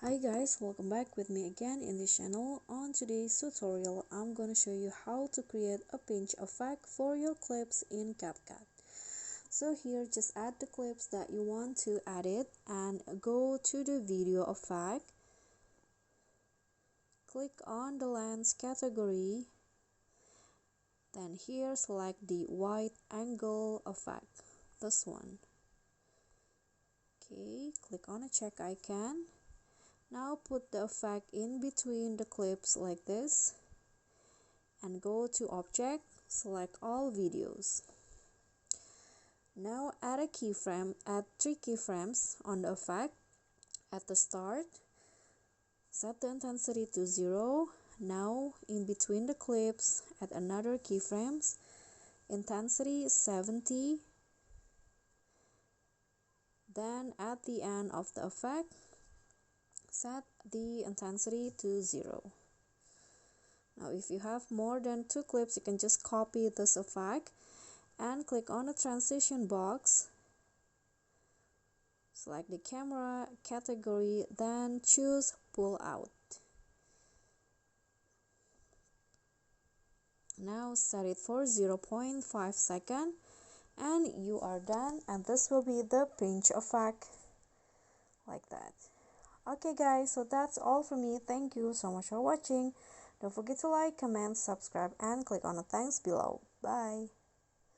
Hi guys, welcome back with me again in this channel. On today's tutorial, I'm gonna show you how to create a pinch effect for your clips in CapCut. So here, just add the clips that you want to edit and go to the video effect. Click on the lens category. Then here, select the wide angle effect, this one. Okay, click on a check icon. Now put the effect in between the clips like this and go to object, select all videos. Now add a keyframe, add 3 keyframes on the effect. At the start, set the intensity to 0. Now in between the clips, add another keyframes, intensity 70. Then at the end of the effect, set the intensity to 0. Now if you have more than 2 clips, you can just copy this effect and click on the transition box. Select the camera category, then choose pull out. Now set it for 0.5 seconds and you are done, and this will be the pinch effect like that. Okay guys, so that's all from me. Thank you so much for watching. Don't forget to like, comment, subscribe, and click on the thanks below. Bye.